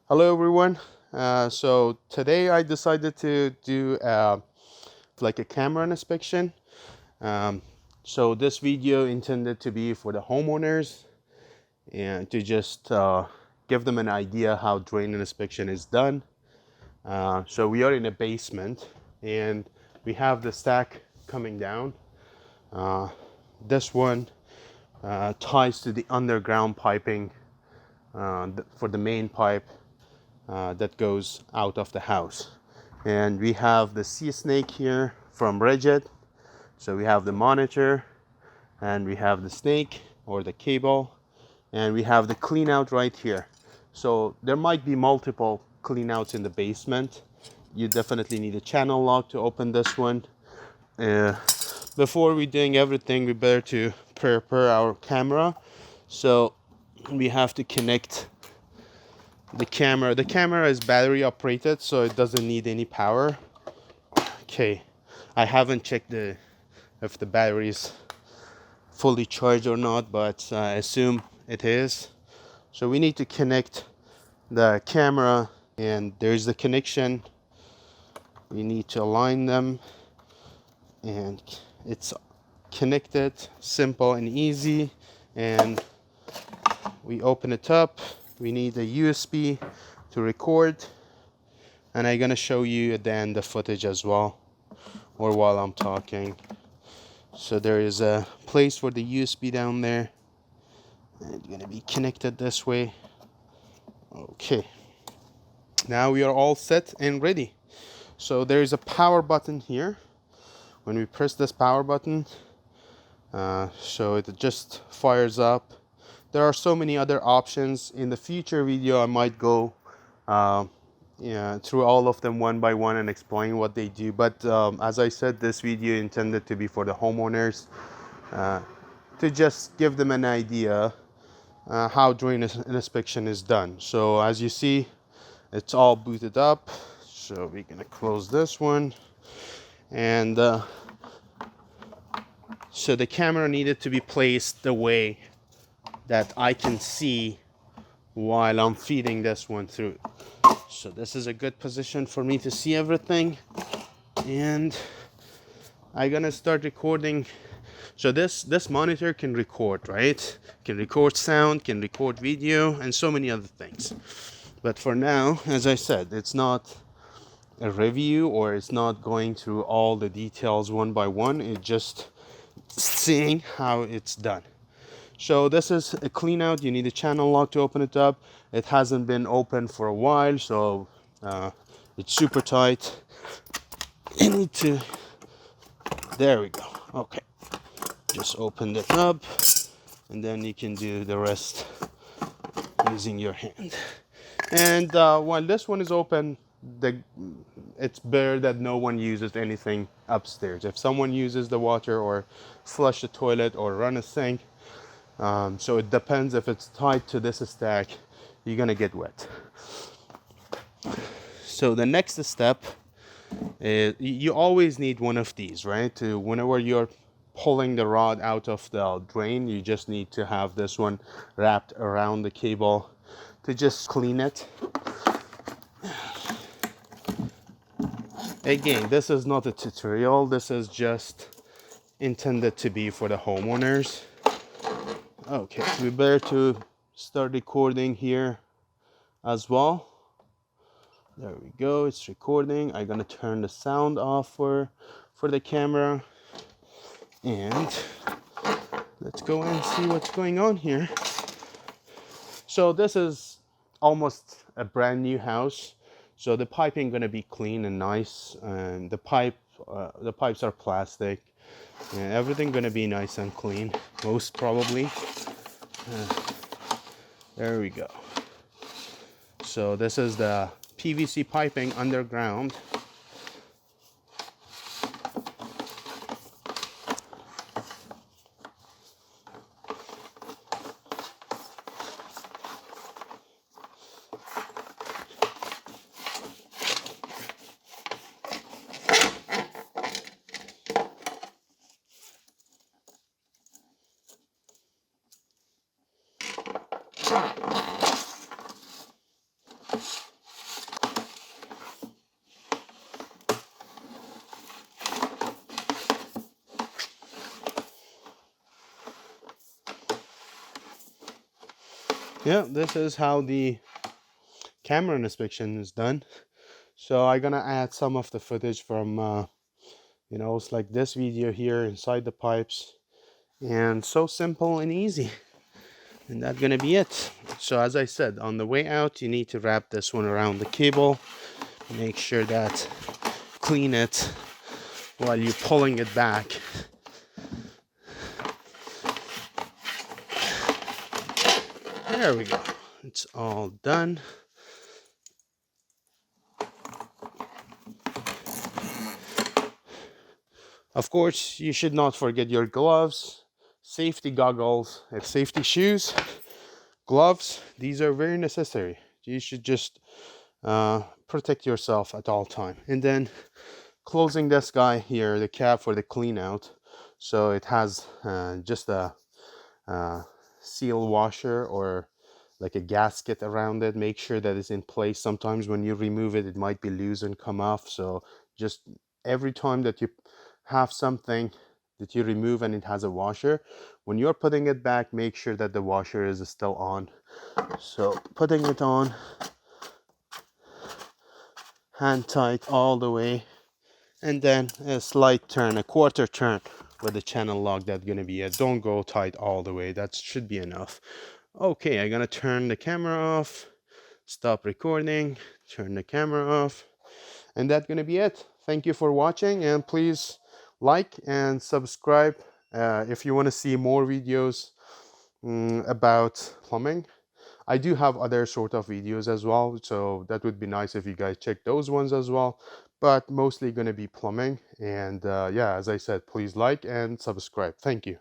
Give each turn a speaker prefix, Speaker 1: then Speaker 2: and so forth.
Speaker 1: Hello everyone. So today I decided to do like a camera inspection. Um, so this video intended to be for the homeowners and to just give them an idea how drain inspection is done. So we are in a basement and we have the stack coming down. Uh, this one ties to the underground piping for the main pipe that goes out of the house. And we have the sea snake here from Rigid. So we have the monitor and we have the snake or the cable and we have the clean out right here. So there might be multiple clean outs in the basement. You definitely need a channel lock to open this one. Before we're doing everything, we better to prepare our camera. So we have to connect the camera is battery operated, so it doesn't need any power. Okay, I haven't checked if the battery is fully charged or not, but I assume it is. So we need to connect the camera, and there's the connection. We need to align them, and it's connected, simple and easy. And we open it up. We need a USB to record, and I'm gonna show you at the end the footage as well, or while I'm talking. So there is a place for the USB down there, and it's gonna be connected this way. Okay, now we are all set and ready. So there is a power button here. When we press this power button, so it just fires up. There are so many other options. In the future video I might go through all of them one by one and explain what they do, but as I said, this video intended to be for the homeowners, to just give them an idea how drain inspection is done. So as you see, it's all booted up, so we're gonna close this one. And so the camera needed to be placed the way that I can see while I'm feeding this one through. So this is a good position for me to see everything, and I'm gonna start recording. So this monitor can record, right? Can record sound, can record video, and so many other things. But for now, as I said, it's not a review, or it's not going through all the details one by one. It's just seeing how it's done. So this is a clean out. You need a channel lock to open it up. It hasn't been open for a while, so it's super tight. You need to, there we go. Okay, just open it up, and then you can do the rest using your hand. And while this one is open, it's better that no one uses anything upstairs. If someone uses the water or flush the toilet or run a sink, so it depends. If it's tied to this stack, you're gonna get wet. So the next step is, you always need one of these, right? To whenever you're pulling the rod out of the drain, you just need to have this one wrapped around the cable to just clean it. Again, this is not a tutorial. This is just intended to be for the homeowners. Okay, we better to start recording here as well. There we go, it's recording. I'm gonna turn the sound off for the camera, and let's go and see what's going on here. So this is almost a brand new house, so the piping gonna be clean and nice, and the pipes are plastic, and everything gonna be nice and clean, most probably. There we go. So this is the PVC piping underground. yeah, this is how the camera inspection is done. So I'm gonna add some of the footage from it's like this video here inside the pipes, and so simple and easy, and that's gonna be it. So as I said, on the way out you need to wrap this one around the cable, make sure that clean it while you're pulling it back. There we go, it's all done. Of course, you should not forget your gloves, safety goggles, and safety shoes. Gloves, these are very necessary. You should just protect yourself at all time. And then closing this guy here, the cap for the clean out. So it has just a seal washer or like a gasket around it. Make sure that it's in place. Sometimes when you remove it, it might be loose and come off. So just every time that you have something that you remove and it has a washer, when you're putting it back, make sure that the washer is still on. So putting it on, hand tight all the way, and then a slight turn, a quarter turn with the channel lock. That's gonna be it. Don't go tight all the way, that should be enough. Okay, I'm gonna turn the camera off, stop recording, turn the camera off, and that's gonna be it. Thank you for watching, and please like and subscribe if you want to see more videos about plumbing. I do have other sort of videos as well, so that would be nice if you guys check those ones as well, but mostly going to be plumbing. And yeah, as I said, please like and subscribe. Thank you.